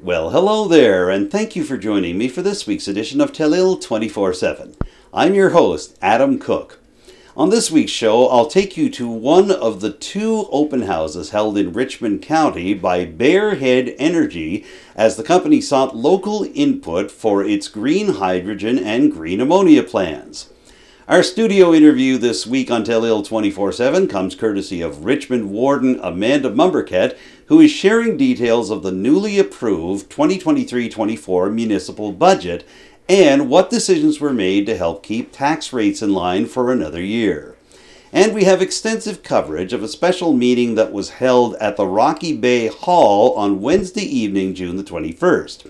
Well, hello there, and thank you for joining me for this week's edition of Telile 24/7. I'm your host, Adam Cook. On this week's show, I'll take you to one of the two open houses held in Richmond County by Bearhead Energy as the company sought local input for its green hydrogen and green ammonia plans. Our studio interview this week on Telile 24/7 comes courtesy of Richmond Warden Amanda Mombourquette, who is sharing details of the newly approved 2023-24 municipal budget and what decisions were made to help keep tax rates in line for another year. And we have extensive coverage of a special meeting that was held at the Rocky Bay Hall on Wednesday evening, June the 21st.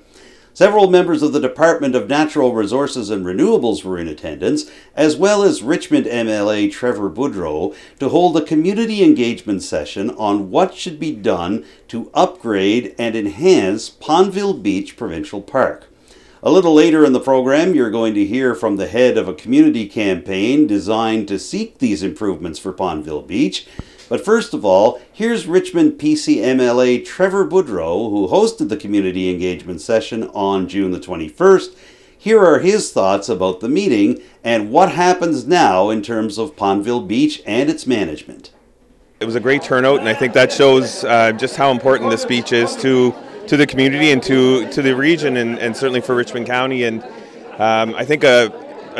Several members of the Department of Natural Resources and Renewables were in attendance, as well as Richmond MLA Trevor Boudreau, to hold a community engagement session on what should be done to upgrade and enhance Pondville Beach Provincial Park. A little later in the program, you're going to hear from the head of a community campaign designed to seek these improvements for Pondville Beach. But first of all, here's Richmond PC MLA Trevor Boudreau, who hosted the community engagement session on June the 21st. Here are his thoughts about the meeting and what happens now in terms of Pondville Beach and its management. It was a great turnout, and I think that shows just how important this beach is to the community and to the region, and certainly for Richmond County. And I think a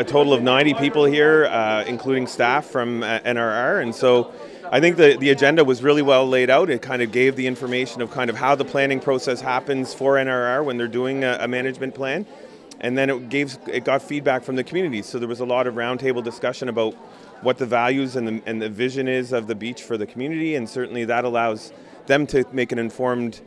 total of 90 people here, including staff from NRR, and so I think the agenda was really well laid out. It kind of gave the information of kind of how the planning process happens for NRR when they're doing a management plan, and then it got feedback from the community. So there was a lot of roundtable discussion about what the values and the vision is of the beach for the community, and certainly that allows them to make an informed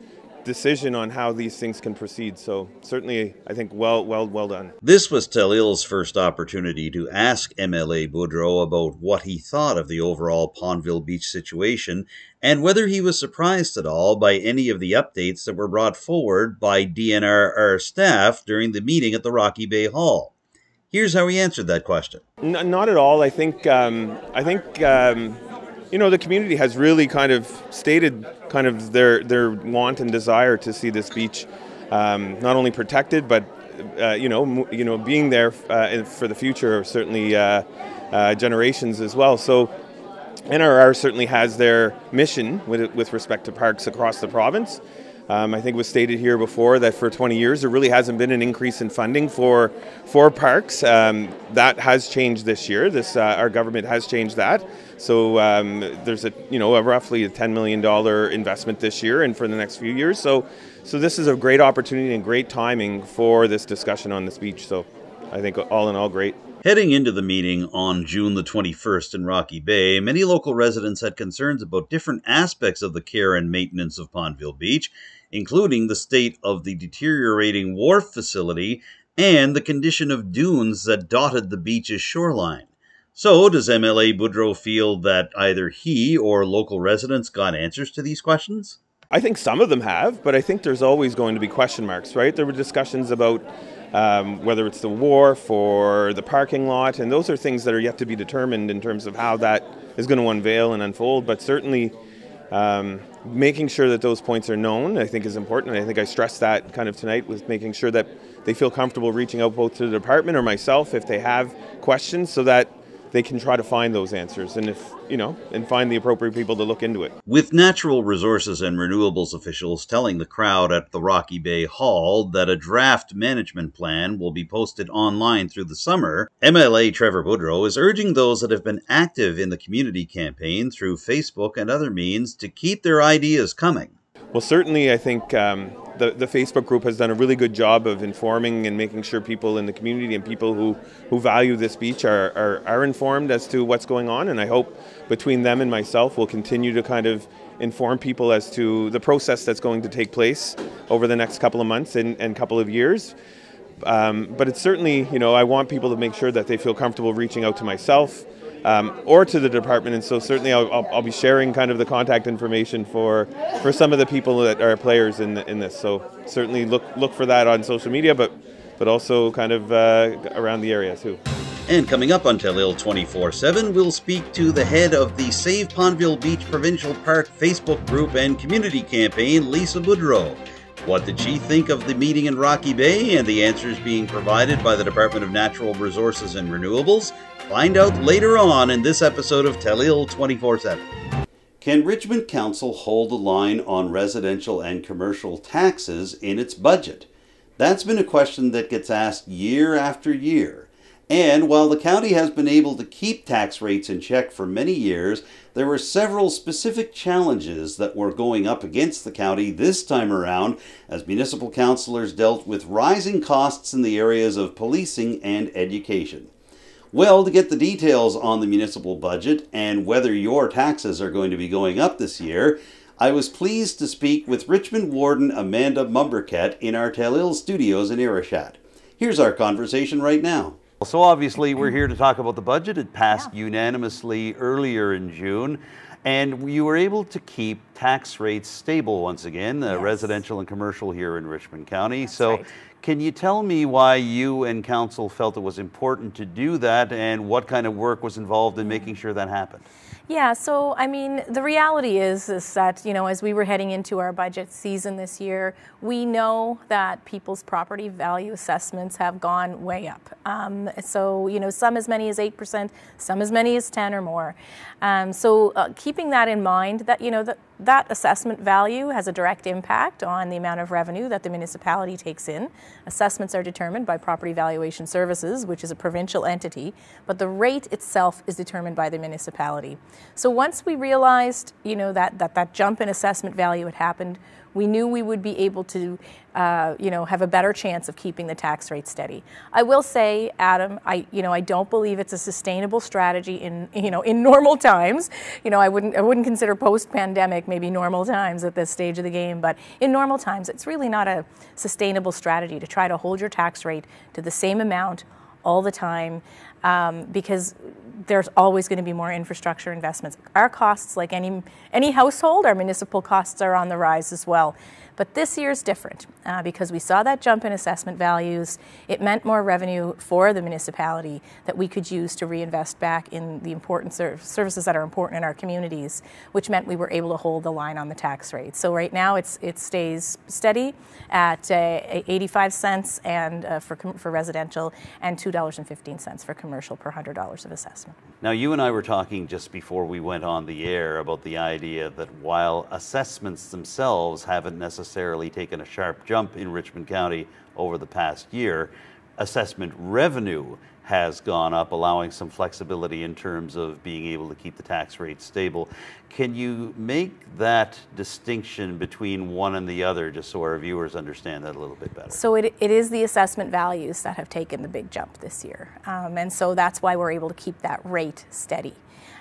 decision on how these things can proceed. So certainly, I think well done. This was Telile's first opportunity to ask MLA Boudreau about what he thought of the overall Pondville Beach situation and whether he was surprised at all by any of the updates that were brought forward by DNRR staff during the meeting at the Rocky Bay Hall. Here's how he answered that question. Not at all. I think you know, the community has really kind of stated kind of their want and desire to see this beach not only protected, but you know, being there for the future, certainly generations as well. So NRR certainly has their mission with respect to parks across the province. I think it was stated here before that for 20 years there really hasn't been an increase in funding for parks. That has changed this year. Our government has changed that. So there's a roughly a $10 million investment this year and for the next few years. So this is a great opportunity and great timing for this discussion on this beach. So I think all in all, great. Heading into the meeting on June the 21st in Rocky Bay, many local residents had concerns about different aspects of the care and maintenance of Pondville Beach, including the state of the deteriorating wharf facility and the condition of dunes that dotted the beach's shoreline. So, does MLA Boudreau feel that either he or local residents got answers to these questions? I think some of them have, but I think there's always going to be question marks, right? There were discussions about whether it's the wharf or the parking lot, and those are things that are yet to be determined in terms of how that is going to unveil and unfold, but certainly making sure that those points are known, I think, is important. And I think I stressed that kind of tonight with making sure that they feel comfortable reaching out both to the department or myself if they have questions, so that they can try to find those answers and and find the appropriate people to look into it. With Natural Resources and Renewables officials telling the crowd at the Rocky Bay Hall that a draft management plan will be posted online through the summer, MLA Trevor Boudreau is urging those that have been active in the community campaign through Facebook and other means to keep their ideas coming. Well, certainly I think the Facebook group has done a really good job of informing and making sure people in the community and people who value this beach are informed as to what's going on. And I hope between them and myself we'll continue to kind of inform people as to the process that's going to take place over the next couple of months and couple of years. But it's certainly, I want people to make sure that they feel comfortable reaching out to myself or to the department, and so certainly I'll be sharing kind of the contact information for some of the people that are players in this. So certainly look for that on social media, but also kind of around the area too. And coming up on Telile 24/7, we'll speak to the head of the Save Pondville Beach Provincial Park Facebook group and community campaign, Lisa Boudreau. What did she think of the meeting in Rocky Bay and the answers being provided by the Department of Natural Resources and Renewables? Find out later on in this episode of Telile 24/7. Can Richmond Council hold the line on residential and commercial taxes in its budget? That's been a question that gets asked year after year. And while the county has been able to keep tax rates in check for many years, there were several specific challenges that were going up against the county this time around as municipal councillors dealt with rising costs in the areas of policing and education. Well, to get the details on the municipal budget and whether your taxes are going to be going up this year, I was pleased to speak with Richmond Warden Amanda Mombourquette in our Telile studios in Arichat. Here's our conversation right now. So obviously we're here to talk about the budget. It passed unanimously earlier in June, and you were able to keep tax rates stable once again, residential and commercial here in Richmond County. Can you tell me why you and council felt it was important to do that and what kind of work was involved in making sure that happened? Yeah, so I mean, the reality is that, you know, as we were heading into our budget season this year, we know that people's property value assessments have gone way up. So, you know, some as many as 8%, some as many as 10 or more. Keeping that in mind, that, you know, that assessment value has a direct impact on the amount of revenue that the municipality takes in. Assessments are determined by Property Valuation Services, which is a provincial entity, but the rate itself is determined by the municipality. So once we realized, you know, that jump in assessment value had happened, we knew we would be able to, you know, have a better chance of keeping the tax rate steady. I will say, Adam, I don't believe it's a sustainable strategy in normal times. You know, I wouldn't consider post-pandemic maybe normal times at this stage of the game, but in normal times, it's really not a sustainable strategy to try to hold your tax rate to the same amount all the time, because there's always going to be more infrastructure investments. Our costs, like any household, our municipal costs are on the rise as well. But this year's different because we saw that jump in assessment values. It meant more revenue for the municipality that we could use to reinvest back in the important services that are important in our communities, which meant we were able to hold the line on the tax rate. So right now it stays steady at 85 cents and for residential and $2.15 for commercial per $100 of assessment. Now, you and I were talking just before we went on the air about the idea that while assessments themselves haven't necessarily taken a sharp jump in Richmond County over the past year, assessment revenue has gone up, allowing some flexibility in terms of being able to keep the tax rate stable. Can you make that distinction between one and the other, just so our viewers understand that a little bit better? So it is the assessment values that have taken the big jump this year, and so that's why we're able to keep that rate steady.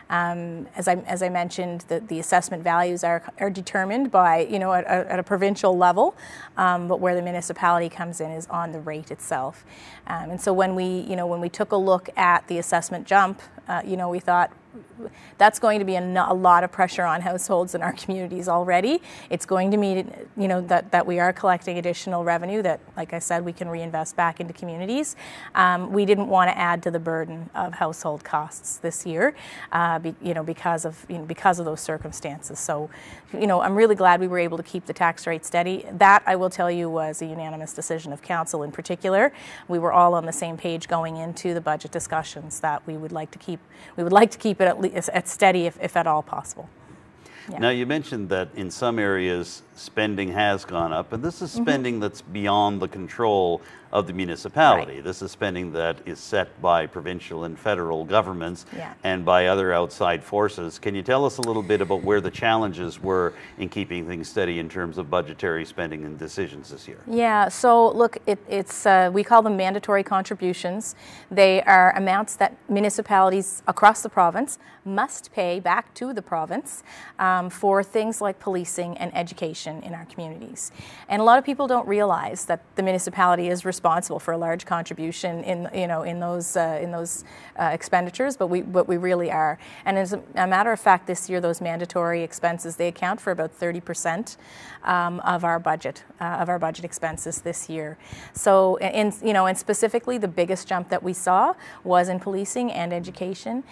As I mentioned, the assessment values are determined by, you know, at a provincial level, but where the municipality comes in is on the rate itself. And so when we took a look at the assessment jump, you know, we thought that's going to be a lot of pressure on households in our communities already. It's going to mean, you know, that we are collecting additional revenue that, like I said, we can reinvest back into communities. We didn't want to add to the burden of household costs this year, because of those circumstances. So, you know, I'm really glad we were able to keep the tax rate steady. That, I will tell you, was a unanimous decision of council in particular. We were all on the same page going into the budget discussions that we would like to keep it at least at steady if at all possible. Yeah. Now, you mentioned that in some areas spending has gone up, and this is spending that's beyond the control of the municipality. Right. This is spending that is set by provincial and federal governments and by other outside forces. Can you tell us a little bit about where the challenges were in keeping things steady in terms of budgetary spending and decisions this year? Yeah, so look, it's we call them mandatory contributions. They are amounts that municipalities across the province must pay back to the province for things like policing and education in our communities. And a lot of people don't realize that the municipality is responsible responsible for a large contribution in those expenditures, but we really are. And as a matter of fact, this year those mandatory expenses, they account for about 30% of our budget expenses this year. So, and specifically, the biggest jump that we saw was in policing and education.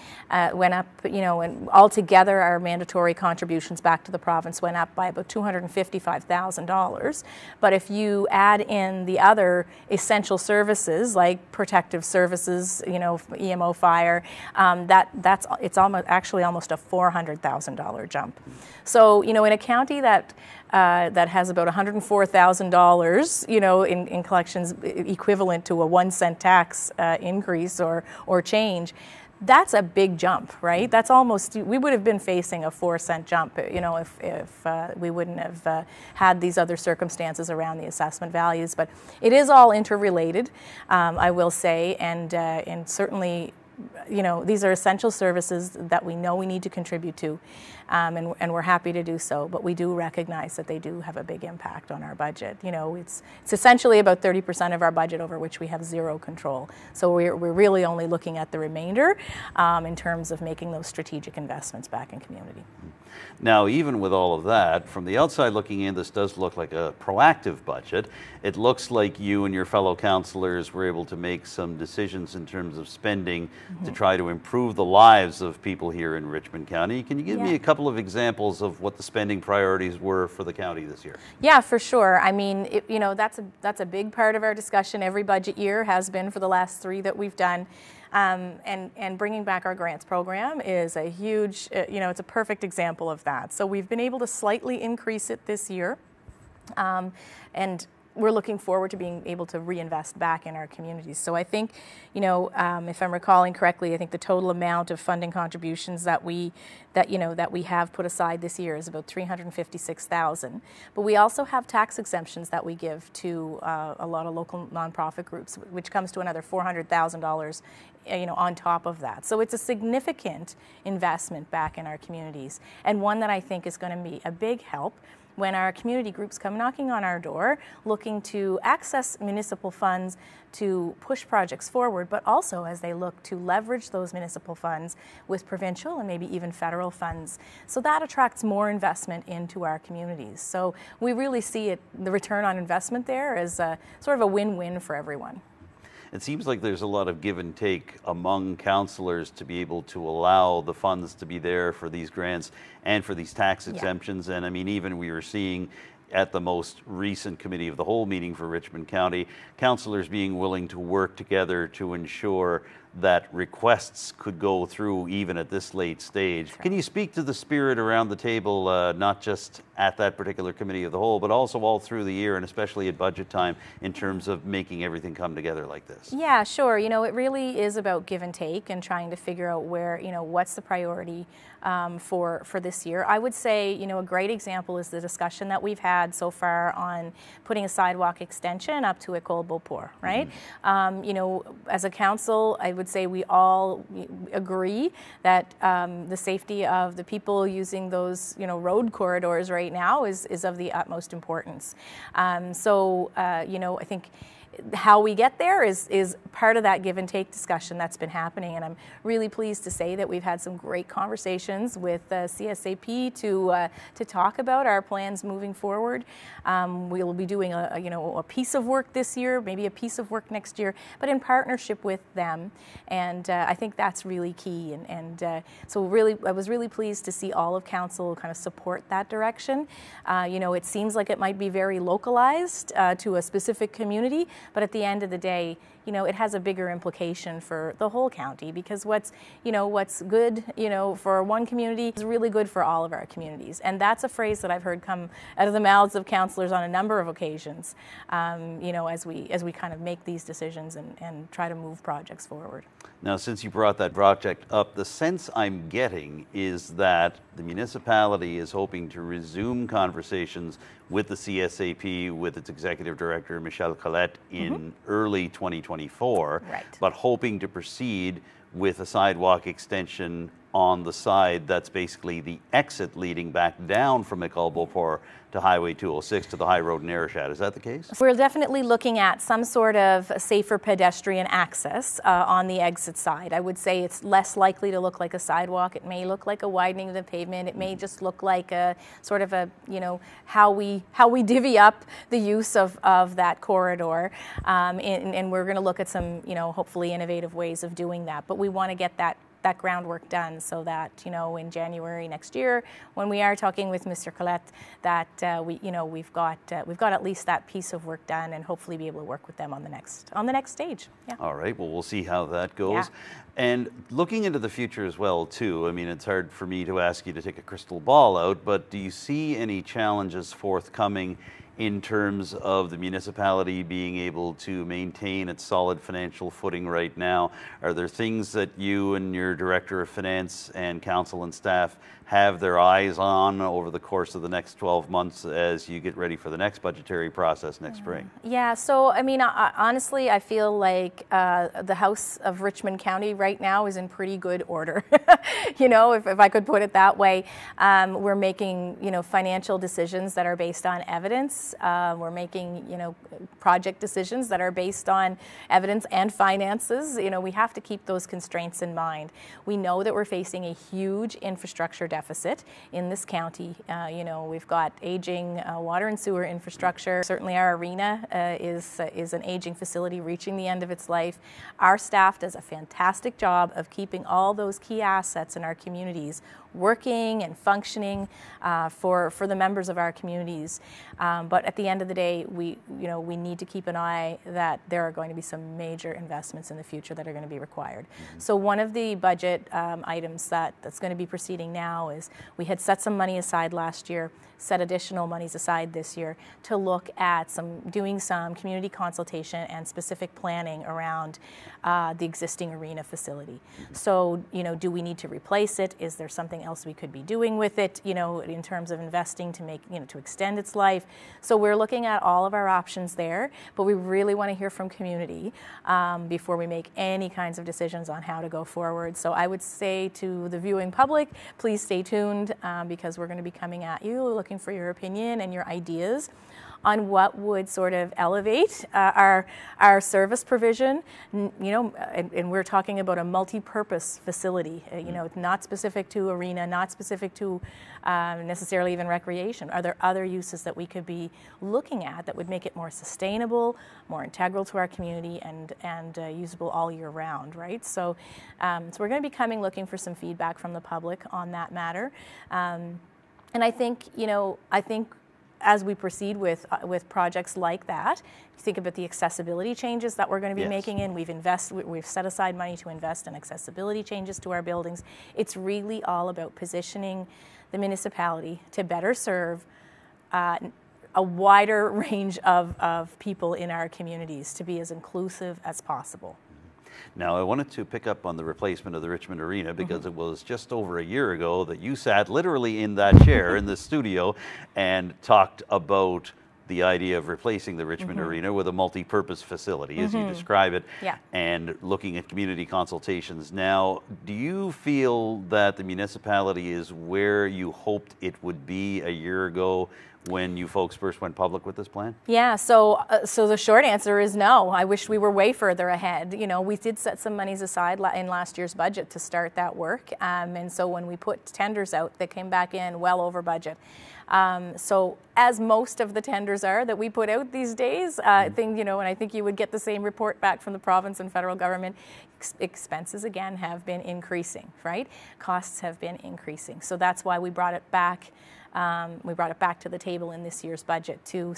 Went up, and altogether our mandatory contributions back to the province went up by about $255,000. But if you add in the other essential services like protective services, EMO, fire, it's almost a $400,000 jump. So, in a county that has about $104,000, in collections equivalent to a 1 cent tax increase or change, that's a big jump, right? That's almost, we would have been facing a 4 cent jump, if we wouldn't have had these other circumstances around the assessment values. But it is all interrelated, I will say, and certainly, these are essential services that we know we need to contribute to, and we're happy to do so, but we do recognize that they do have a big impact on our budget. It's essentially about 30% of our budget over which we have zero control. So we're really only looking at the remainder in terms of making those strategic investments back in community. Now, even with all of that, from the outside looking in, this does look like a proactive budget. It looks like you and your fellow councillors were able to make some decisions in terms of spending to try to improve the lives of people here in Richmond County. Can you give me a couple of examples of what the spending priorities were for the county this year? Yeah, for sure. I mean, that's a big part of our discussion every budget year, has been for the last 3 that we've done. And bringing back our grants program is a huge, it's a perfect example of that. So we've been able to slightly increase it this year, and we're looking forward to being able to reinvest back in our communities. So I think, if I'm recalling correctly, I think the total amount of funding contributions that we have put aside this year is about $356,000. But we also have tax exemptions that we give to a lot of local nonprofit groups, which comes to another $400,000. On top of that. So it's a significant investment back in our communities, and one that I think is going to be a big help when our community groups come knocking on our door looking to access municipal funds to push projects forward, but also as they look to leverage those municipal funds with provincial and maybe even federal funds. So that attracts more investment into our communities. So we really see the return on investment there as sort of a win-win for everyone. It seems like there's a lot of give and take among councillors to be able to allow the funds to be there for these grants and for these tax exemptions. And I mean, even we were seeing at the most recent Committee of the Whole meeting for Richmond County, councillors being willing to work together to ensure that requests could go through even at this late stage. Can you speak to the spirit around the table, not just at that particular Committee of the Whole, but also all through the year and especially at budget time in terms of making everything come together like this? Yeah, sure. It really is about give and take and trying to figure out where, what's the priority for this year. I would say, a great example is the discussion that we've had so far on putting a sidewalk extension up to École Beau-Port, right? As a council, I would say we all agree that the safety of the people using those, road corridors right now is of the utmost importance. I think how we get there is part of that give and take discussion that's been happening, and I'm really pleased to say that we've had some great conversations with CSAP to talk about our plans moving forward. We will be doing a piece of work this year, maybe a piece of work next year, but in partnership with them, and I think that's really key. So really, I was really pleased to see all of council kind of support that direction. It seems like it might be very localized to a specific community, but at the end of the day, it has a bigger implication for the whole county, because what's good, for one community is really good for all of our communities. And that's a phrase that I've heard come out of the mouths of councillors on a number of occasions, as we kind of make these decisions and try to move projects forward. Now, since you brought that project up, the sense I'm getting is that the municipality is hoping to resume conversations with the CSAP, with its executive director, Michelle Collette, in early 2024, but hoping to proceed with a sidewalk extension on the side that's basically the exit leading back down from Beau-Port to Highway 206 to the high road in Arichat. Is that the case? We're definitely looking at some sort of safer pedestrian access on the exit side. I would say it's less likely to look like a sidewalk. It may look like a widening of the pavement. It may just look like a sort of a, you know, how we divvy up the use of that corridor. And we're going to look at some, you know, hopefully innovative ways of doing that. But we want to get that groundwork done so that, you know, in January next year, when we are talking with Mr. Collette, that we've got at least that piece of work done, and hopefully be able to work with them on the next stage. Yeah. All right. Well, we'll see how that goes. Yeah. And looking into the future as well, too. I mean, it's hard for me to ask you to take a crystal ball out, but do you see any challenges forthcoming in terms of the municipality being able to maintain its solid financial footing right now? Are there things that you and your Director of Finance and Council and staff have their eyes on over the course of the next 12 months as you get ready for the next budgetary process next spring? Yeah, so I mean, honestly, I feel like the House of Richmond County right now is in pretty good order. You know, if I could put it that way. We're making, you know, financial decisions that are based on evidence. We're making, you know, project decisions that are based on evidence and finances. You know, we have to keep those constraints in mind. We know that we're facing a huge infrastructure deficit in this county. You know, we've got aging water and sewer infrastructure. Certainly our arena is an aging facility reaching the end of its life. Our staff does a fantastic job of keeping all those key assets in our communities working and functioning for the members of our communities. But at the end of the day, we need to keep an eye that there are going to be some major investments in the future that are going to be required. Mm-hmm. So one of the budget items that's going to be proceeding now is we had set some money aside last year, set additional monies aside this year to look at doing some community consultation and specific planning around the existing arena facility. So, you know, do we need to replace it? Is there something else we could be doing with it, you know, in terms of investing to make, you know, to extend its life? So we're looking at all of our options there, but we really want to hear from community before we make any kinds of decisions on how to go forward. So I would say to the viewing public, please stay tuned because we're going to be coming at you looking for your opinion and your ideas on what would sort of elevate our service provision, you know, and we're talking about a multi-purpose facility, you know, not specific to arena, not specific to necessarily even recreation. Are there other uses that we could be looking at that would make it more sustainable, more integral to our community, and usable all year round, right? So, so we're going to be coming looking for some feedback from the public on that matter. And I think, you know, as we proceed with projects like that, think about the accessibility changes that we're going to be making in. We've set aside money to invest in accessibility changes to our buildings. It's really all about positioning the municipality to better serve a wider range of people in our communities, to be as inclusive as possible. Now, I wanted to pick up on the replacement of the Richmond Arena because it was just over a year ago that you sat literally in that chair in the studio and talked about the idea of replacing the Richmond Arena with a multi-purpose facility, as you describe it, and looking at community consultations. Now, do you feel that the municipality is where you hoped it would be a year ago when you folks first went public with this plan? Yeah, so the short answer is no. I wish we were way further ahead. You know, we did set some monies aside in last year's budget to start that work, and so when we put tenders out, they came back in well over budget. So as most of the tenders are that we put out these days, I think, you know, and I think you would get the same report back from the province and federal government, expenses again have been increasing, right? Costs have been increasing. So that's why we brought it back. We brought it back to the table in this year's budget to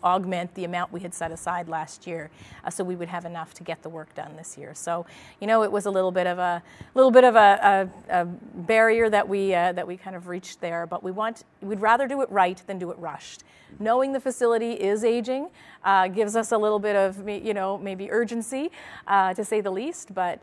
augment the amount we had set aside last year, so we would have enough to get the work done this year. So, you know, it was a little bit of a barrier that we kind of reached there, but we'd rather do it right than do it rushed. Knowing the facility is aging gives us a little bit of, you know, maybe urgency, to say the least. But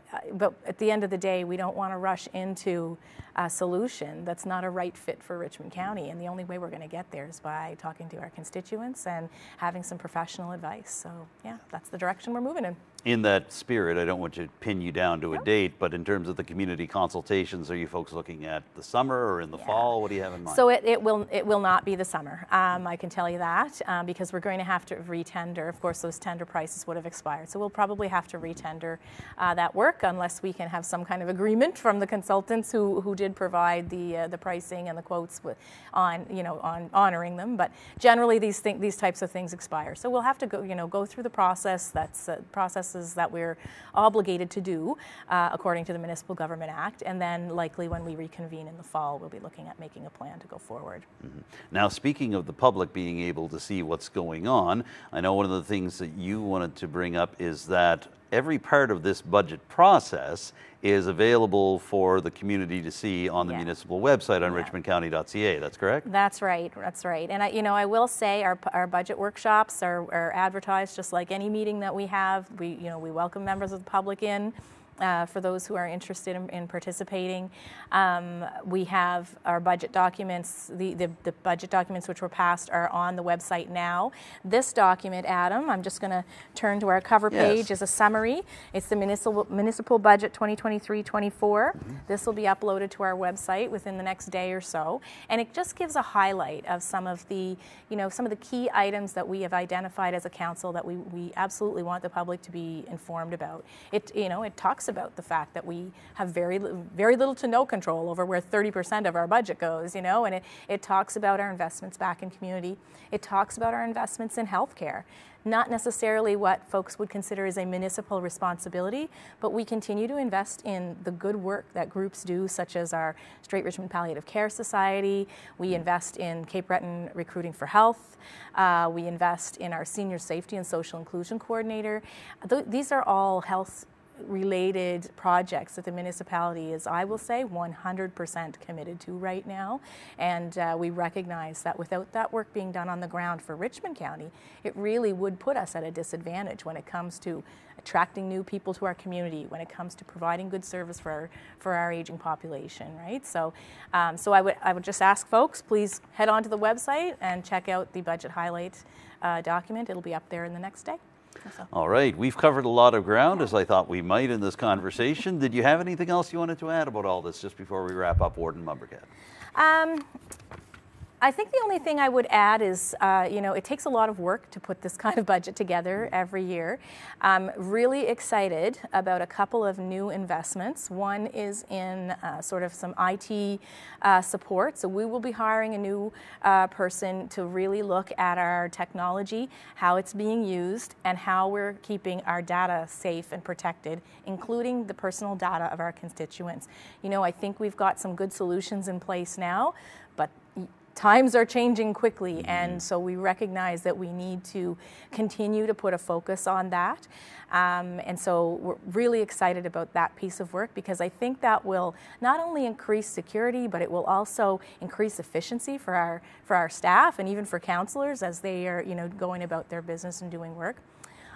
at the end of the day, we don't want to rush into a solution that's not a right fit for Richmond County. And the only way we're going to get there is by talking to our constituents and having some professional advice. So yeah, that's the direction we're moving in. In that spirit, I don't want to pin you down to a date, but in terms of the community consultations, are you folks looking at the summer or in the fall? What do you have in mind? So it will not be the summer. I can tell you that because we're going to have to re-tender. Of course, those tender prices would have expired, so we'll probably have to re-tender that work unless we can have some kind of agreement from the consultants who did provide the pricing and the quotes on honoring them. But generally, these types of things expire, so we'll have to go through the process. That's processes that we're obligated to do according to the Municipal Government Act, and then likely when we reconvene in the fall, we'll be looking at making a plan to go forward. Mm-hmm. Now, speaking of the public being able to see what's going on, I know one of the things that you wanted to bring up is that every part of this budget process is available for the community to see on the municipal website on richmondcounty.ca. That's correct? That's right. That's right. And I will say our budget workshops are advertised just like any meeting that we have. We welcome members of the public in. For those who are interested in participating. We have our budget documents, the budget documents which were passed are on the website now. This document, Adam, I'm just going to turn to our cover page, is a summary. It's the municipal budget 2023-24. Mm-hmm. This will be uploaded to our website within the next day or so, and it just gives a highlight of some of the key items that we have identified as a council that we absolutely want the public to be informed about. It talks about the fact that we have very little to no control over where 30% of our budget goes, and it talks about our investments back in community. It talks about our investments in healthcare. Not necessarily what folks would consider as a municipal responsibility, but we continue to invest in the good work that groups do, such as our Straight Richmond Palliative Care Society. We invest in Cape Breton Recruiting for Health. We invest in our Senior Safety and Social Inclusion Coordinator. These are all health-related projects that the municipality is, I will say, 100% committed to right now. And we recognize that without that work being done on the ground for Richmond County, it really would put us at a disadvantage when it comes to attracting new people to our community, when it comes to providing good service for our aging population, right? So I would just ask folks, please head on to the website and check out the budget highlight document. It'll be up there in the next day. All right, we've covered a lot of ground, as I thought we might in this conversation. Did you have anything else you wanted to add about all this just before we wrap up, Warden Mombourquette? I think the only thing I would add is, it takes a lot of work to put this kind of budget together every year. I'm really excited about a couple of new investments. One is in sort of some IT support. So we will be hiring a new person to really look at our technology, how it's being used, and how we're keeping our data safe and protected, including the personal data of our constituents. I think we've got some good solutions in place now, but times are changing quickly, and so we recognize that we need to continue to put a focus on that. And so we're really excited about that piece of work, because I think that will not only increase security, but it will also increase efficiency for our staff and even for councillors as they are going about their business and doing work.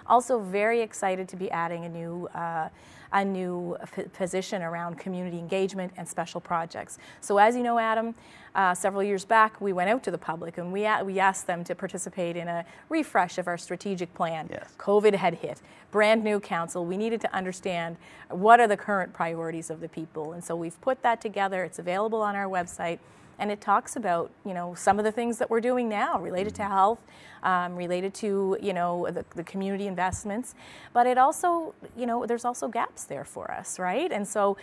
Also very excited to be adding a new position around community engagement and special projects. So as you know, Adam, several years back we went out to the public and we asked them to participate in a refresh of our strategic plan. Yes. COVID had hit, brand new council. We needed to understand what are the current priorities of the people, and so we've put that together. It's available on our website. And it talks about, some of the things that we're doing now related to health, related to, the community investments. But it also, there's also gaps there for us, right? And so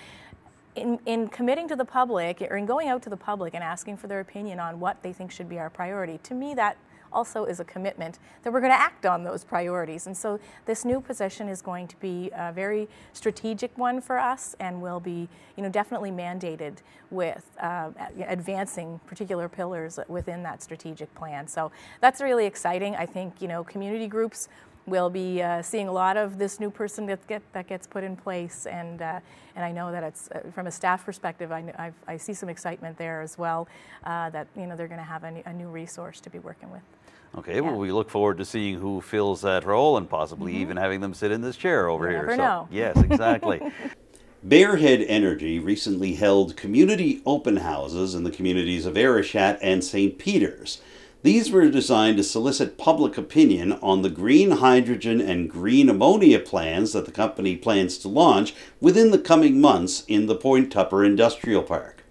in committing to the public, or in going out to the public and asking for their opinion on what they think should be our priority, to me that also is a commitment that we're going to act on those priorities. And so this new position is going to be a very strategic one for us, and will be definitely mandated with advancing particular pillars within that strategic plan. So that's really exciting. I think community groups will be seeing a lot of this new person that gets put in place, and I know that it's from a staff perspective. I see some excitement there as well, that they're going to have a new resource to be working with. Okay, well, we look forward to seeing who fills that role, and possibly even having them sit in this chair over here. Never know. Yes, exactly. Bearhead Energy recently held community open houses in the communities of Arichat and St. Peters. These were designed to solicit public opinion on the green hydrogen and green ammonia plans that the company plans to launch within the coming months in the Point Tupper Industrial Park.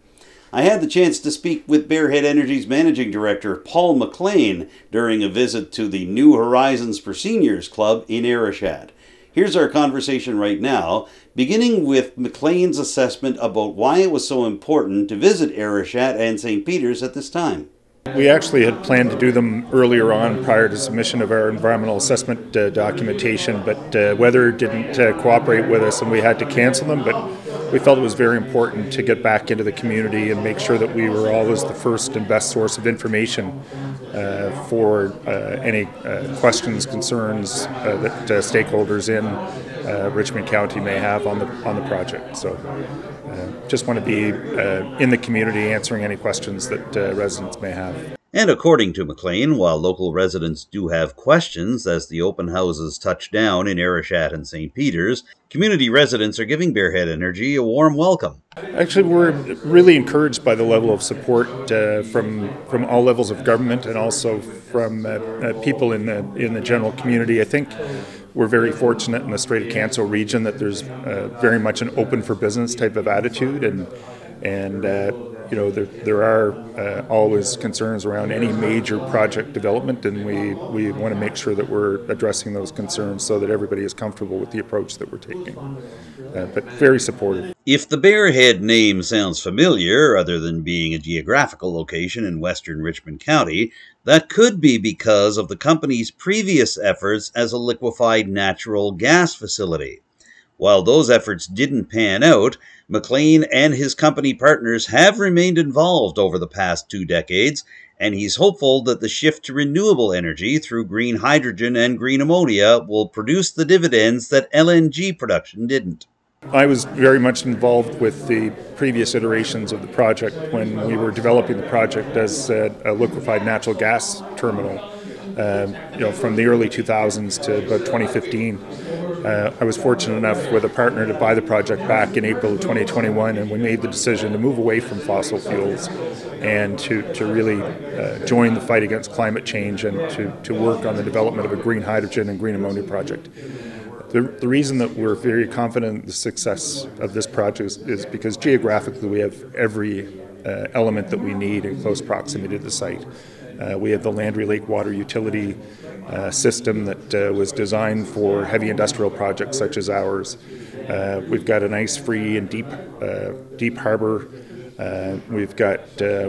I had the chance to speak with Bearhead Energy's Managing Director Paul MacLean during a visit to the New Horizons for Seniors Club in Arichat. Here's our conversation right now, beginning with MacLean's assessment about why it was so important to visit Arichat and St. Peter's at this time. We actually had planned to do them earlier on prior to submission of our environmental assessment documentation, but weather didn't cooperate with us and we had to cancel them. But we felt it was very important to get back into the community and make sure that we were always the first and best source of information for any questions, concerns that stakeholders in Richmond County may have on the project. So just want to be in the community answering any questions that residents may have. And according to MacLean, while local residents do have questions as the open houses touch down in Arichat and St. Peter's, community residents are giving Bearhead Energy a warm welcome. Actually, we're really encouraged by the level of support from all levels of government and also from people in the general community. I think we're very fortunate in the Strait of Canso region that there's very much an open for business type of attitude, and you know, there are always concerns around any major project development, and we want to make sure that we're addressing those concerns so that everybody is comfortable with the approach that we're taking. But very supportive. If the Bearhead name sounds familiar, other than being a geographical location in western Richmond County, that could be because of the company's previous efforts as a liquefied natural gas facility. While those efforts didn't pan out, MacLean and his company partners have remained involved over the past 2 decades, and he's hopeful that the shift to renewable energy through green hydrogen and green ammonia will produce the dividends that LNG production didn't. I was very much involved with the previous iterations of the project when we were developing the project as a liquefied natural gas terminal. You know, from the early 2000s to about 2015. I was fortunate enough with a partner to buy the project back in April of 2021, and we made the decision to move away from fossil fuels and to really join the fight against climate change and to work on the development of a green hydrogen and green ammonia project. The reason that we're very confident in the success of this project is because geographically we have every element that we need in close proximity to the site. We have the Landry Lake water utility system that was designed for heavy industrial projects such as ours. We've got an ice-free and deep harbor. We've got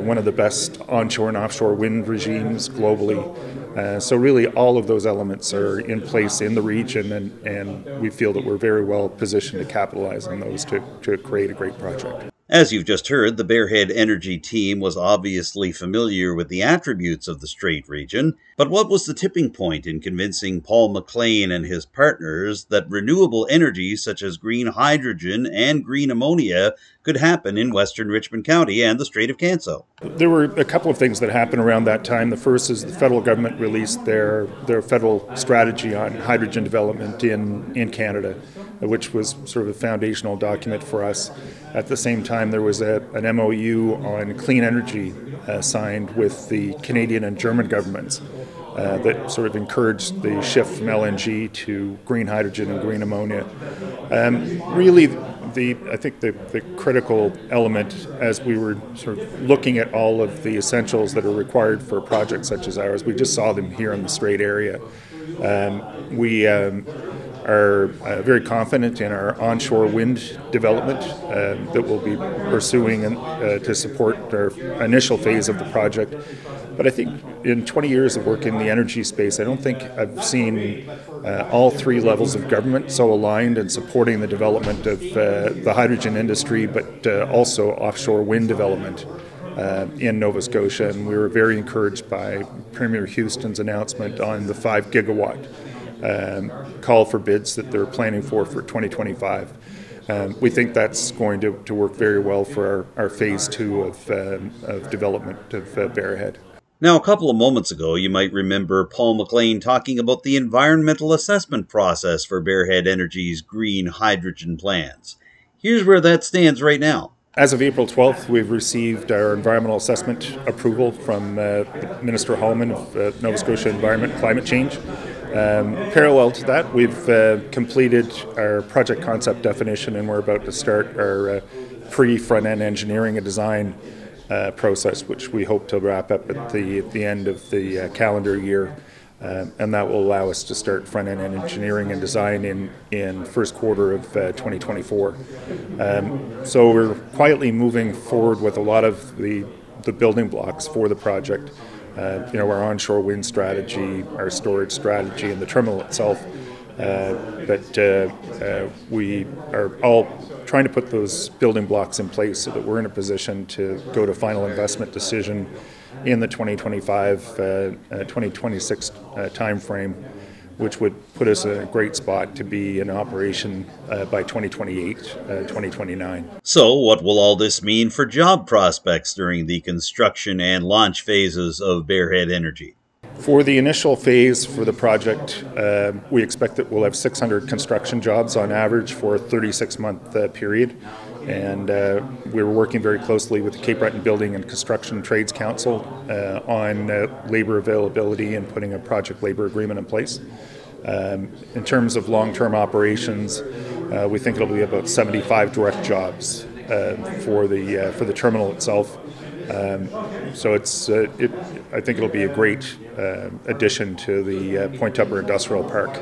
one of the best onshore and offshore wind regimes globally. So really all of those elements are in place in the region, and we feel that we're very well positioned to capitalize on those to create a great project. As you've just heard, the Bearhead Energy team was obviously familiar with the attributes of the Strait region, but what was the tipping point in convincing Paul MacLean and his partners that renewable energy such as green hydrogen and green ammonia could happen in western Richmond County and the Strait of Canso? There were a couple of things that happened around that time. The first is the federal government released their federal strategy on hydrogen development in Canada, which was sort of a foundational document for us. At the same time, there was an MOU on clean energy signed with the Canadian and German governments that sort of encouraged the shift from LNG to green hydrogen and green ammonia. Really, I think the critical element as we were sort of looking at all of the essentials that are required for a project such as ours, we just saw them here in the Strait area. We are very confident in our onshore wind development that we'll be pursuing to support our initial phase of the project. But I think in 20 years of work in the energy space, I don't think I've seen all 3 levels of government so aligned in supporting the development of the hydrogen industry, but also offshore wind development in Nova Scotia. And we were very encouraged by Premier Houston's announcement on the 5 gigawatt call for bids that they're planning for 2025. We think that's going to work very well for our phase 2 of development of Bearhead. Now, a couple of moments ago, you might remember Paul MacLean talking about the environmental assessment process for Bearhead Energy's green hydrogen plans. Here's where that stands right now. As of April 12th, we've received our environmental assessment approval from Minister Hallman of Nova Scotia Environment and Climate Change. Parallel to that, we've completed our project concept definition, and we're about to start our pre-front-end engineering and design process, which we hope to wrap up at the end of the calendar year. And that will allow us to start front-end engineering and design in first quarter of 2024. So we're quietly moving forward with a lot of the building blocks for the project. Our onshore wind strategy, our storage strategy, and the terminal itself. But we are all trying to put those building blocks in place so that we're in a position to go to final investment decision in the 2025-2026 time frame, which would put us in a great spot to be in operation by 2028-2029. So what will all this mean for job prospects during the construction and launch phases of Bearhead Energy? For the initial phase for the project, we expect that we'll have 600 construction jobs on average for a 36-month period. And we're working very closely with the Cape Breton Building and Construction Trades Council on labor availability and putting a project labor agreement in place. In terms of long-term operations, we think it'll be about 75 direct jobs for the terminal itself. So I think it'll be a great addition to the Point Tupper Industrial Park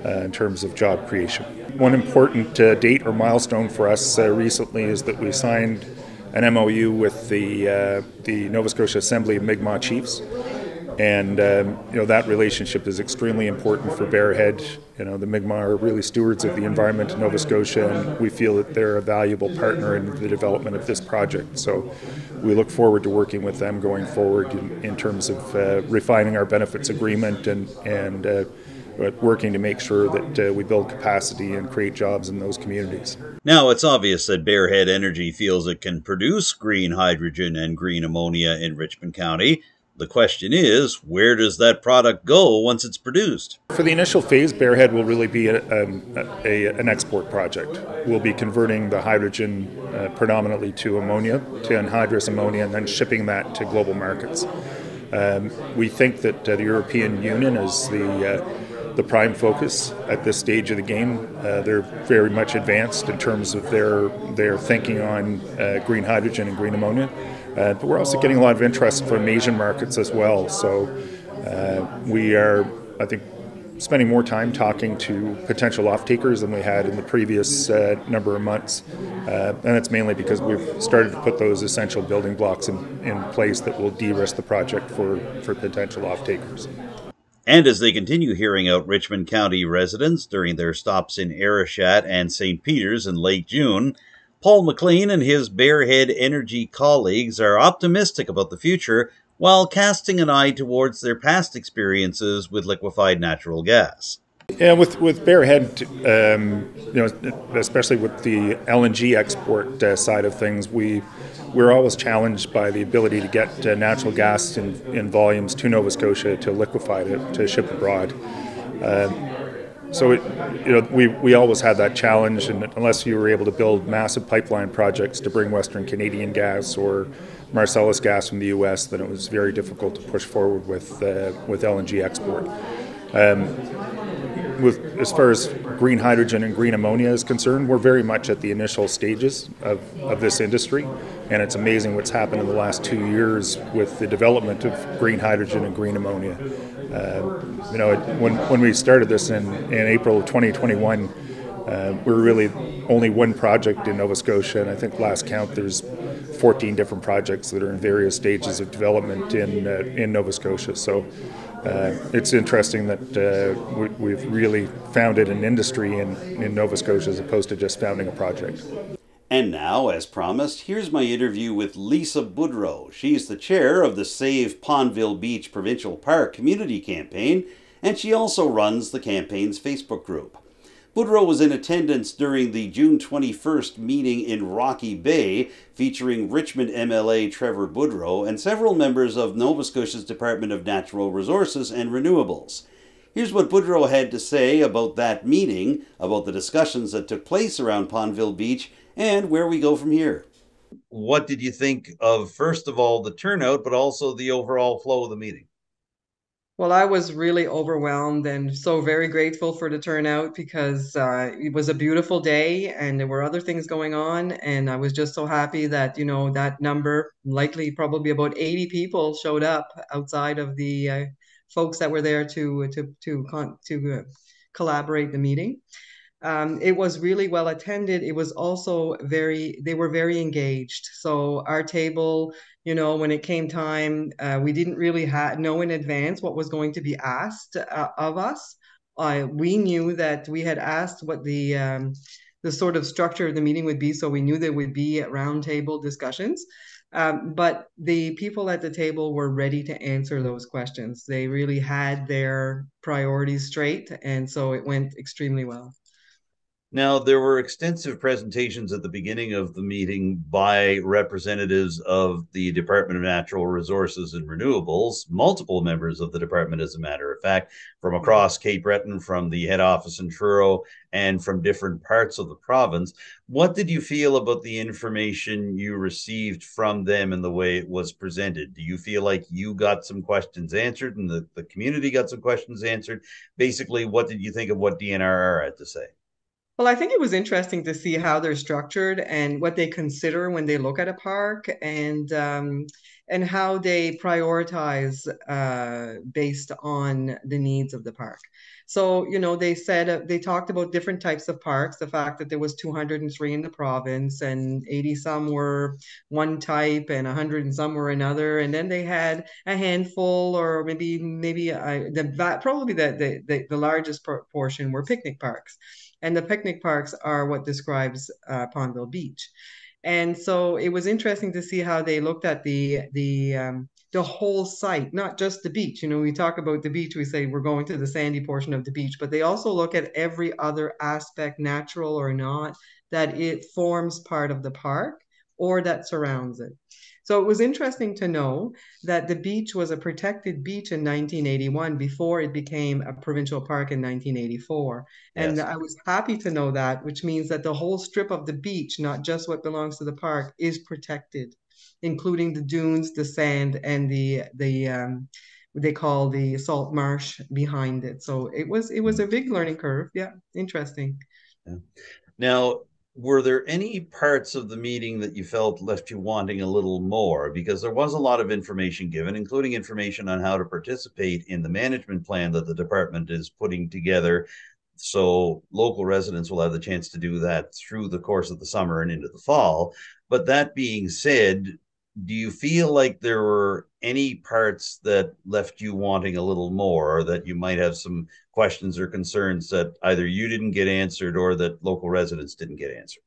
in terms of job creation. One important date or milestone for us recently is that we signed an MOU with the Nova Scotia Assembly of Mi'kmaq Chiefs. And that relationship is extremely important for Bearhead. The Mi'kmaq are really stewards of the environment in Nova Scotia, and we feel that they're a valuable partner in the development of this project. So we look forward to working with them going forward in terms of refining our benefits agreement and working to make sure that we build capacity and create jobs in those communities. Now, it's obvious that Bearhead Energy feels it can produce green hydrogen and green ammonia in Richmond County. The question is, where does that product go once it's produced? For the initial phase, Bearhead will really be an export project. We'll be converting the hydrogen predominantly to ammonia, to anhydrous ammonia, and then shipping that to global markets. We think that the European Union is the prime focus at this stage of the game. They're very much advanced in terms of their thinking on green hydrogen and green ammonia. But we're also getting a lot of interest from Asian markets as well. So we are, I think, spending more time talking to potential off-takers than we had in the previous number of months. And that's mainly because we've started to put those essential building blocks in place that will de-risk the project for potential off-takers. And as they continue hearing out Richmond County residents during their stops in Arichat and St. Peters in late June, Paul MacLean and his Bearhead Energy colleagues are optimistic about the future while casting an eye towards their past experiences with liquefied natural gas. Yeah, with Bearhead, especially with the LNG export side of things, we're always challenged by the ability to get natural gas in volumes to Nova Scotia to liquefy it, to ship abroad. So we always had that challenge, and unless you were able to build massive pipeline projects to bring Western Canadian gas or Marcellus gas from the U.S., then it was very difficult to push forward with LNG export. As far as green hydrogen and green ammonia is concerned, we're very much at the initial stages of this industry, and it's amazing what's happened in the last 2 years with the development of green hydrogen and green ammonia. When we started this in April of 2021, we were really only one project in Nova Scotia, and I think last count there's 14 different projects that are in various stages of development in Nova Scotia. So it's interesting that we've really founded an industry in Nova Scotia as opposed to just founding a project. And now, as promised, here's my interview with Lisa Boudreau. She's the chair of the Save Pondville Beach Provincial Park community campaign, and she also runs the campaign's Facebook group. Boudreau was in attendance during the June 21st meeting in Rocky Bay, featuring Richmond MLA Trevor Boudreau and several members of Nova Scotia's Department of Natural Resources and Renewables. Here's what Boudreau had to say about that meeting, about the discussions that took place around Pondville Beach, and where we go from here. What did you think of, first of all, the turnout, but also the overall flow of the meeting? Well, I was really overwhelmed and so very grateful for the turnout because it was a beautiful day and there were other things going on. And I was just so happy that, that number, likely probably about 80 people showed up outside of the folks that were there to collaborate the meeting. It was really well attended. It was also they were very engaged. So our table, when it came time, we didn't really know in advance what was going to be asked of us. We knew that we had asked what the sort of structure of the meeting would be, so we knew there would be roundtable discussions. But the people at the table were ready to answer those questions. They really had their priorities straight, and so it went extremely well. Now, there were extensive presentations at the beginning of the meeting by representatives of the Department of Natural Resources and Renewables, multiple members of the department, as a matter of fact, from across Cape Breton, from the head office in Truro, and from different parts of the province. What did you feel about the information you received from them and the way it was presented? Do you feel like you got some questions answered and the community got some questions answered? Basically, what did you think of what DNRR had to say? Well, I think it was interesting to see how they're structured and what they consider when they look at a park, and how they prioritize based on the needs of the park. So, they said they talked about different types of parks, the fact that there was 203 in the province and 80 some were one type and 100 and some were another, and then they had a handful, or probably the largest portion were picnic parks. And the picnic parks are what describes Pondville Beach. And so it was interesting to see how they looked at the whole site, not just the beach. We talk about the beach, we say we're going to the sandy portion of the beach, but they also look at every other aspect, natural or not, that it forms part of the park or that surrounds it. So it was interesting to know that the beach was a protected beach in 1981 before it became a provincial park in 1984. And Yes. I was happy to know that, which means that the whole strip of the beach, not just what belongs to the park, is protected, including the dunes, the sand, and what they call the salt marsh behind it. So it was a big learning curve. Yeah, interesting. Yeah. Now, were there any parts of the meeting that you felt left you wanting a little more? Because there was a lot of information given, including information on how to participate in the management plan that the department is putting together. So local residents will have the chance to do that through the course of the summer and into the fall. But that being said, do you feel like there were any parts that left you wanting a little more, or that you might have some questions or concerns that either you didn't get answered or that local residents didn't get answered?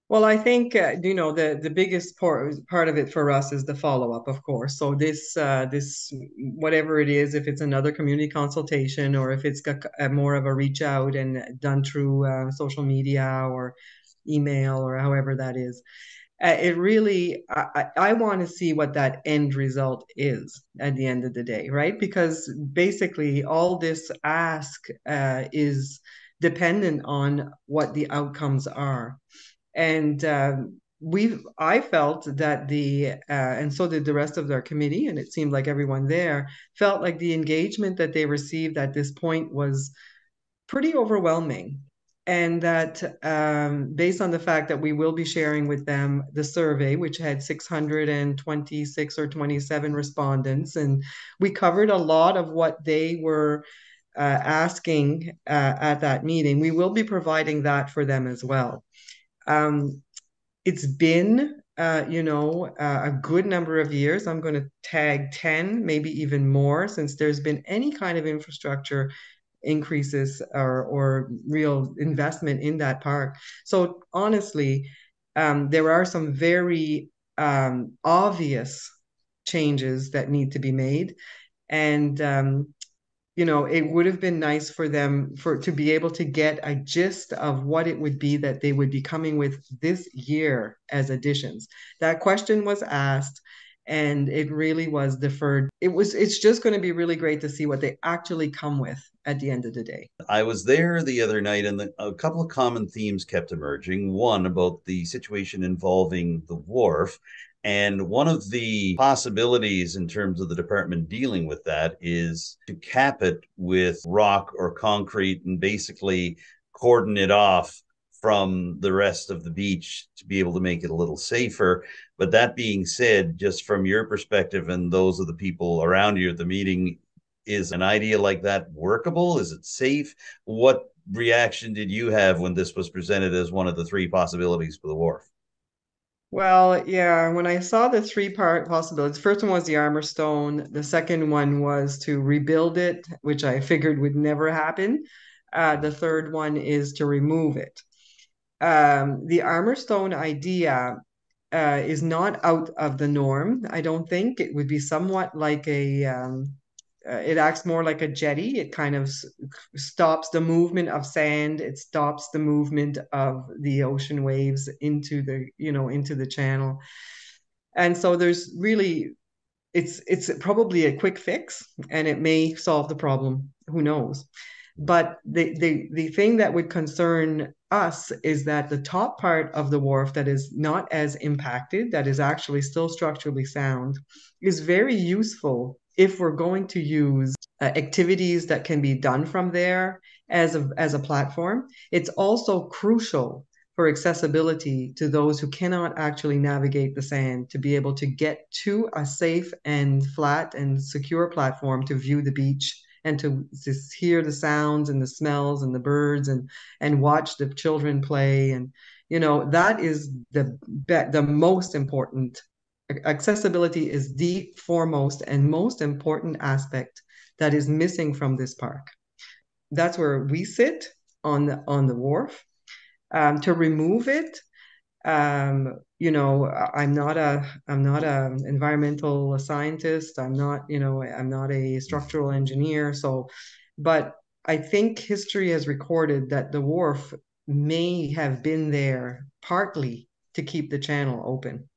Well, I think the biggest part of it for us is the follow up, of course. So this whatever it is, if it's another community consultation or if it's got more of a reach out and done through social media or email or however that is, it really I want to see what that end result is at the end of the day, right? Because basically all this ask is dependent on what the outcomes are. And I felt that and so did the rest of their committee, and it seemed like everyone there felt like the engagement that they received at this point was pretty overwhelming. And that based on the fact that we will be sharing with them the survey, which had 626 or 27 respondents, and we covered a lot of what they were asking at that meeting. We will be providing that for them as well. It's been, a good number of years. I'm going to tag 10, maybe even more, since there's been any kind of infrastructure increases or real investment in that park. So honestly, there are some very obvious changes that need to be made. And it would have been nice for them to be able to get a gist of what it would be that they would be coming with this year as additions. That question was asked and it really was deferred. It's just going to be really great to see what they actually come with at the end of the day. I was there the other night, and a couple of common themes kept emerging. One about the situation involving the wharf. And one of the possibilities in terms of the department dealing with that is to cap it with rock or concrete and basically cordon it off from the rest of the beach to be able to make it a little safer. But that being said, just from your perspective and those of the people around you at the meeting, is an idea like that workable? Is it safe? What reaction did you have when this was presented as one of the three possibilities for the wharf? Well, yeah, when I saw the three-part possibilities, first one was the armor stone. The second one was to rebuild it, which I figured would never happen. The third one is to remove it. The armor stone idea is not out of the norm. I don't think it would be somewhat like it acts more like a jetty. It kind of stops the movement of sand. It stops the movement of the ocean waves into into the channel. And so there's really, it's probably a quick fix, and it may solve the problem. Who knows? But the thing that would concern us is that the top part of the wharf that is not as impacted, that is actually still structurally sound, is very useful if we're going to use activities that can be done from there as a platform. It's also crucial for accessibility to those who cannot actually navigate the sand to be able to get to a safe and flat and secure platform to view the beach and to just hear the sounds and the smells and the birds and watch the children play. And that is the most important. Accessibility is the foremost and most important aspect that is missing from this park. That's where we sit on the wharf. To remove it, I'm not a environmental scientist. I'm not a structural engineer. But I think history has recorded that the wharf may have been there partly to keep the channel open.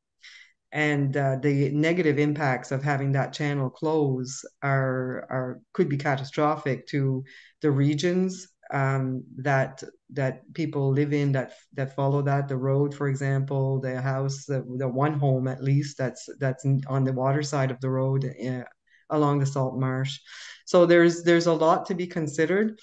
And the negative impacts of having that channel close could be catastrophic to the regions that people live in that follow the road, for example, the house, the one home at least that's on the water side of the road along the salt marsh. So there's a lot to be considered.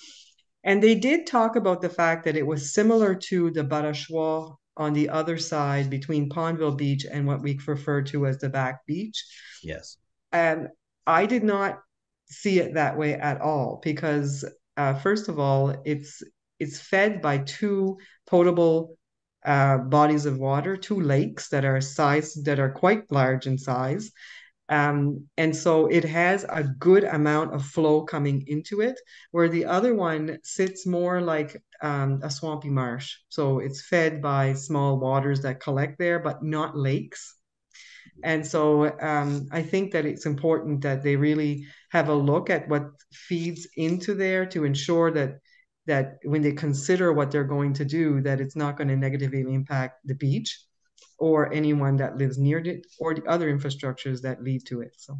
And they did talk about the fact that it was similar to the Barachois on the other side between Pondville Beach and what we refer to as the back beach. Yes. And I did not see it that way at all because first of all, it's fed by two potable bodies of water, two lakes that are quite large in size. And so it has a good amount of flow coming into it, where the other one sits more like a swampy marsh. So it's fed by small waters that collect there, but not lakes. And so I think that it's important that they really have a look at what feeds into there to ensure that when they consider what they're going to do, that it's not going to negatively impact the beach or anyone that lives near it or the other infrastructures that lead to it. So.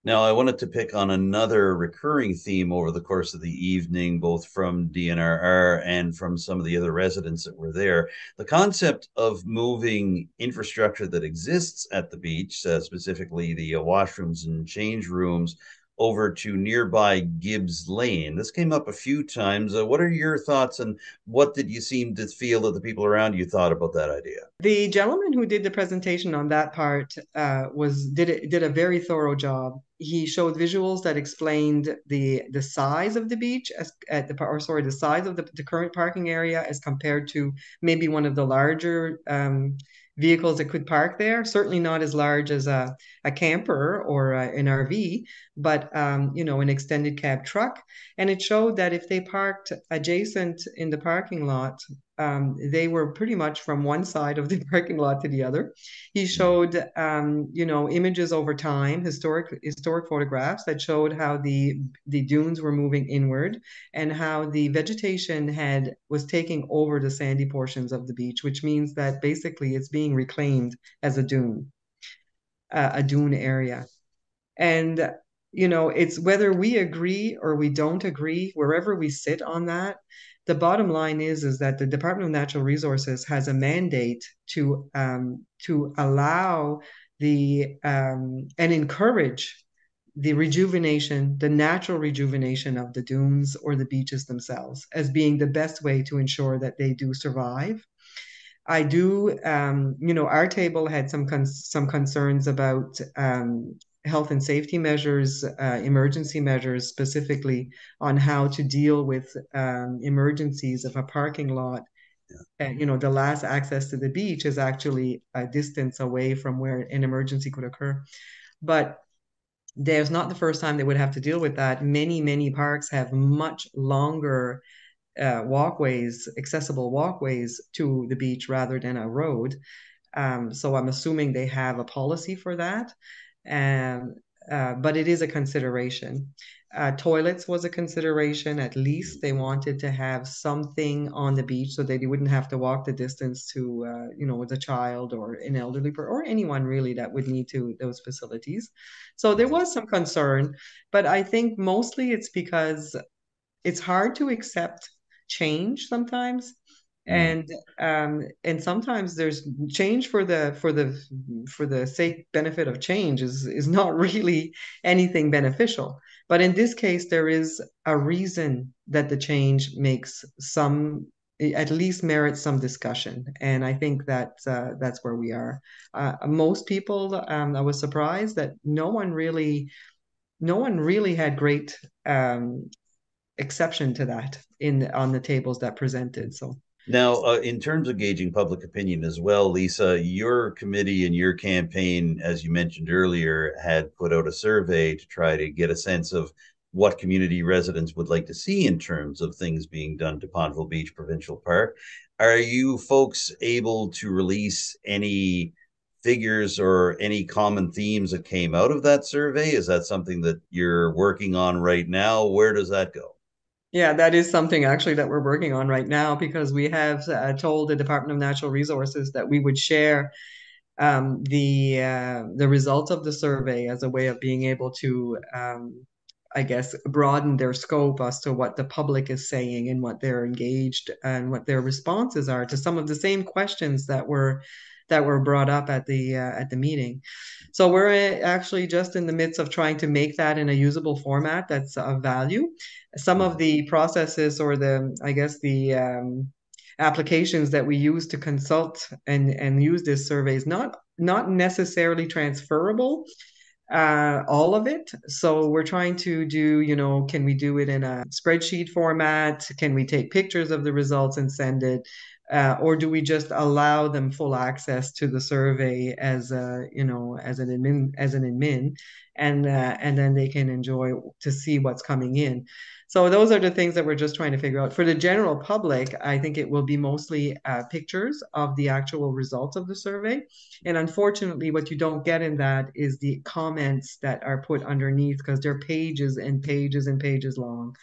Now, I wanted to pick on another recurring theme over the course of the evening, both from DNRR and from some of the other residents that were there. The concept of moving infrastructure that exists at the beach, specifically the washrooms and change rooms, over to nearby Gibbs Lane. This came up a few times. What are your thoughts, and what did you seem to feel that the people around you thought about that idea? The gentleman who did the presentation on that part did a very thorough job. He showed visuals that explained the size of the beach the size of the current parking area as compared to maybe one of the larger vehicles that could park there. Certainly not as large as a camper or an RV, but an extended cab truck. And it showed that if they parked adjacent in the parking lot, they were pretty much from one side of the parking lot to the other. He showed, images over time, historic photographs that showed how the dunes were moving inward and how the vegetation was taking over the sandy portions of the beach, which means that basically it's being reclaimed as a dune area. And it's whether we agree or we don't agree, wherever we sit on that. The bottom line is that the Department of Natural Resources has a mandate to allow and encourage the rejuvenation, the natural rejuvenation of the dunes or the beaches themselves as being the best way to ensure that they do survive. I do, our table had some concerns about health and safety measures, emergency measures, specifically on how to deal with emergencies of a parking lot. The last access to the beach is actually a distance away from where an emergency could occur. But there's not the first time they would have to deal with that. Many, many parks have much longer walkways, accessible walkways to the beach rather than a road. So I'm assuming they have a policy for that. But it is a consideration. Toilets was a consideration. At least they wanted to have something on the beach so that they wouldn't have to walk the distance to, with a child or an elderly person or anyone really that would need those facilities. So there was some concern, but I think mostly it's because it's hard to accept change sometimes, and sometimes there's change for the sake benefit of change is not really anything beneficial. But in this case, there is a reason that the change makes some, at least merits some discussion, and I think that that's where we are. Most people, I was surprised that no one really had great exception to that on the tables that presented. So now, in terms of gauging public opinion as well, Lisa, your committee and your campaign, as you mentioned earlier, had put out a survey to try to get a sense of what community residents would like to see in terms of things being done to Pondville Beach Provincial Park. Are you folks able to release any figures or any common themes that came out of that survey? Is that something that you're working on right now? Where does that go? yeah, that is something actually that we're working on right now, because we have told the Department of Natural Resources that we would share the results of the survey as a way of being able to, I guess, broaden their scope as to what the public is saying and what they're engaged and what their responses are to some of the same questions that were brought up at the meeting. So we're actually just in the midst of trying to make that in a usable format that's of value. Some of the processes or I guess the applications that we use to consult and use this survey is not necessarily transferable, all of it. So we're trying to do, can we do it in a spreadsheet format? Can we take pictures of the results and send it? Or do we just allow them full access to the survey as as an admin, and then they can enjoy to see what's coming in. So those are the things that we're just trying to figure out. For the general public, I think it will be mostly pictures of the actual results of the survey. And unfortunately, what you don't get in that is the comments that are put underneath, because they're pages and pages and pages long.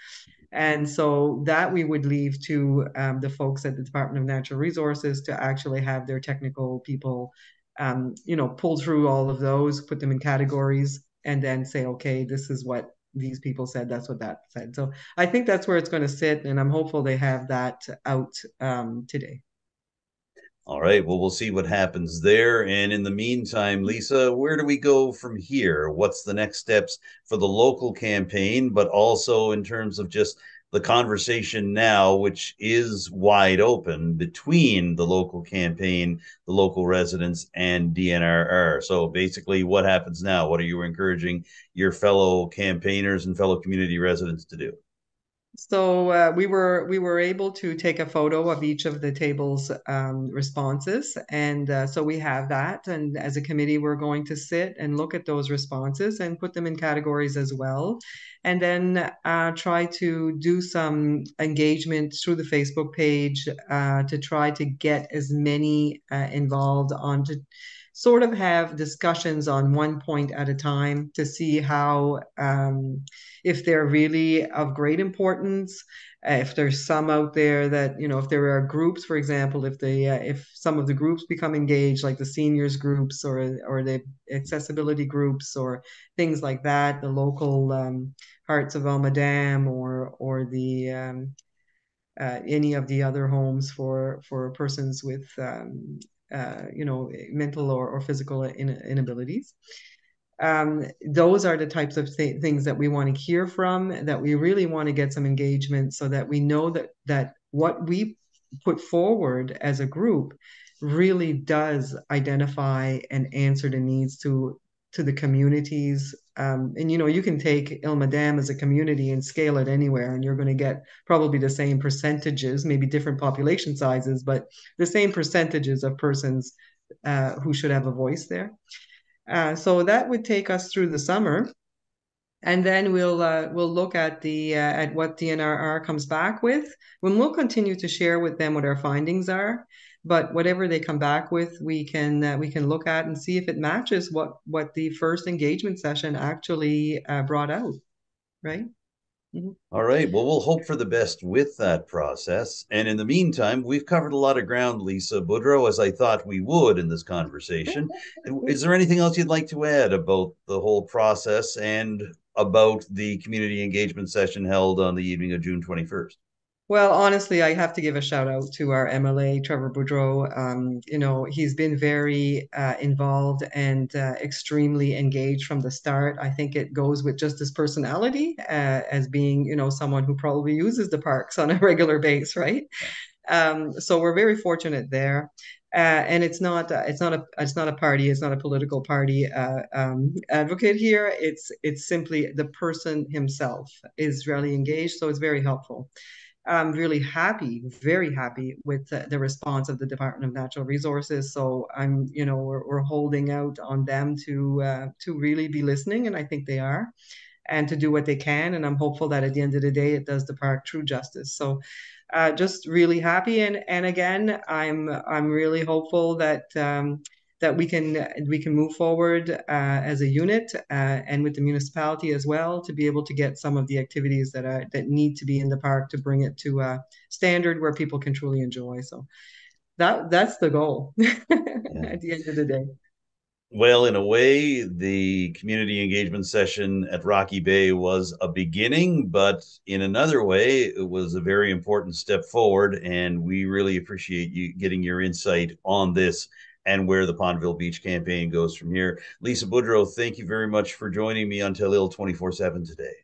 And so that we would leave to the folks at the Department of Natural Resources to actually have their technical people, pull through all of those, put them in categories, and then say, okay, this is what these people said, that's what that said. So I think that's where it's going to sit, and I'm hopeful they have that out today. All right. Well, we'll see what happens there. And in the meantime, Lisa, where do we go from here? What's the next steps for the local campaign, but also in terms of just the conversation now, which is wide open between the local campaign, the local residents, and DNRR? So basically, what happens now? What are you encouraging your fellow campaigners and fellow community residents to do? So we were able to take a photo of each of the table's responses, and so we have that. And as a committee, we're going to sit and look at those responses and put them in categories as well, and then try to do some engagement through the Facebook page to try to get as many involved onto sort of have discussions on one point at a time to see how, if they're really of great importance, if there's some out there that, if there are groups, for example, if some of the groups become engaged, like the seniors groups or the accessibility groups or things like that, the local Hearts of Almadam or the any of the other homes for persons with mental or physical inabilities. Those are the types of things that we want to hear from, that we really want to get some engagement, so that we know that what we put forward as a group really does identify and answer the needs to the communities. And you can take Ilmadam as a community and scale it anywhere, and you're going to get probably the same percentages, maybe different population sizes, but the same percentages of persons who should have a voice there. So that would take us through the summer, and then we'll look at at what DNRR comes back with. When we'll continue to share with them what our findings are, but whatever they come back with, we can look at and see if it matches what the first engagement session actually brought out, right? Mm-hmm. All right. Well, we'll hope for the best with that process. And in the meantime, we've covered a lot of ground, Lisa Boudreau, as I thought we would in this conversation. Is there anything else you'd like to add about the whole process and about the community engagement session held on the evening of June 21st? Well, honestly, I have to give a shout out to our MLA, Trevor Boudreau. He's been very involved and extremely engaged from the start. I think it goes with just his personality as being, someone who probably uses the parks on a regular basis, right? So we're very fortunate there. And it's not a party. It's not a political party advocate here. It's simply the person himself is really engaged. So it's very helpful. I'm really happy, very happy with the response of the Department of Natural Resources. So we're holding out on them to really be listening, and I think they are, and to do what they can. And I'm hopeful that at the end of the day, it does the park true justice. So just really happy. And again, I'm really hopeful that that we can move forward as a unit and with the municipality as well, to be able to get some of the activities that need to be in the park to bring it to a standard where people can truly enjoy. So that's the goal at the end of the day. Well, in a way, the community engagement session at Rocky Bay was a beginning, but in another way, it was a very important step forward. And we really appreciate you getting your insight on this and where the Pondville Beach campaign goes from here. Lisa Boudreau, thank you very much for joining me on Telile 24/7 today.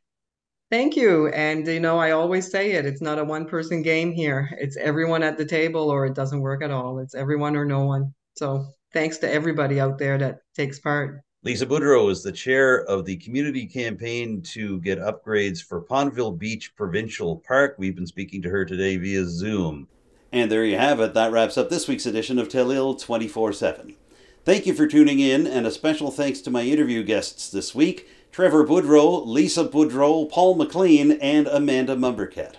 Thank you. And, I always say it's not a one-person game here. It's everyone at the table, or it doesn't work at all. It's everyone or no one. So thanks to everybody out there that takes part. Lisa Boudreau is the chair of the community campaign to get upgrades for Pondville Beach Provincial Park. We've been speaking to her today via Zoom. And there you have it. That wraps up this week's edition of Telile 24/7. Thank you for tuning in, and a special thanks to my interview guests this week, Trevor Boudreau, Lisa Boudreau, Paul MacLean, and Amanda Mombourquette.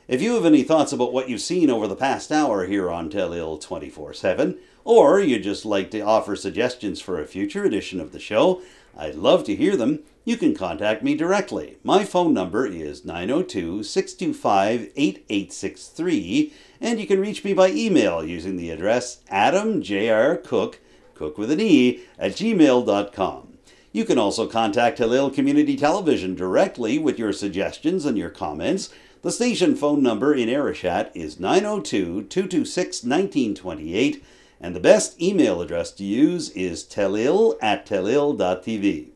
If you have any thoughts about what you've seen over the past hour here on Telile 24/7, or you'd just like to offer suggestions for a future edition of the show, I'd love to hear them. You can contact me directly. My phone number is 902-625-8863, and you can reach me by email using the address adamjrcook, cook with an E, @gmail.com. You can also contact Telile Community Television directly with your suggestions and your comments. The station phone number in Arichat is 902-226-1928, and the best email address to use is telile@telile.tv.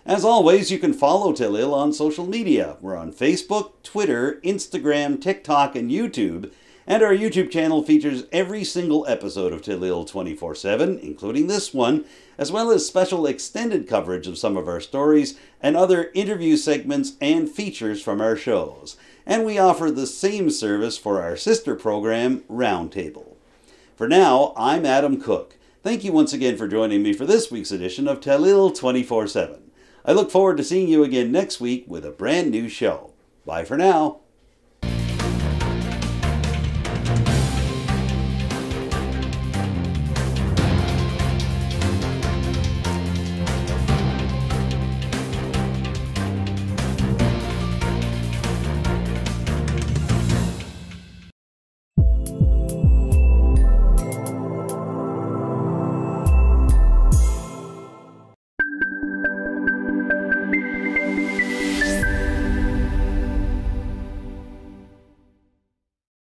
As always, you can follow Telile on social media. We're on Facebook, Twitter, Instagram, TikTok, and YouTube. And our YouTube channel features every single episode of Telile 24/7, including this one, as well as special extended coverage of some of our stories and other interview segments and features from our shows. And we offer the same service for our sister program, Roundtable. For now, I'm Adam Cook. Thank you once again for joining me for this week's edition of Telile 24/7. I look forward to seeing you again next week with a brand new show. Bye for now.